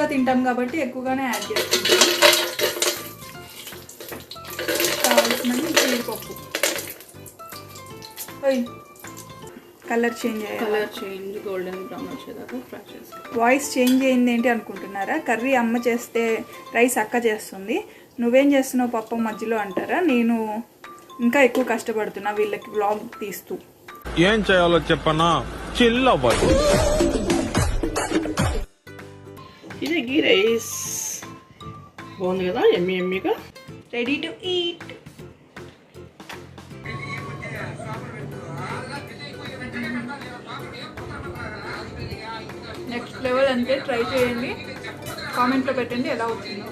ఎక్కువగా తింటాం కాబట్టి ఎక్కువగానే యాడ్ చేసుకుంటాం. కావాల్సినది జీడిపప్పు. కలర్ చేంజ్ అయ్యాయి. కలర్ చేంజ్ గోల్డెన్ బ్రౌన్ వచ్చేదాకా ఫ్రై చేసుకోవాలి. వాయిస్ చేంజ్ అయింది ఏంటి అనుకుంటున్నారా? కర్రీ అమ్మ చేస్తే రైస్ అక్క చేస్తుంది, నువ్వేం చేస్తున్నావు పప్పు మధ్యలో అంటారా? నేను ఇంకా ఎక్కువ కష్టపడుతున్నా వీళ్ళకి వ్లాగ్ తీస్తూ. ఏం చేయాలో చెప్పనా, చిల్ అవ్వాలి. ఇది గీ రైస్ బాగుంది కదా, ఎమ్మి ఎమ్మిగా ready to eat. Next level అంతే, ట్రై చేయండి, కామెంట్లో పెట్టండి ఎలా అవుతుందో.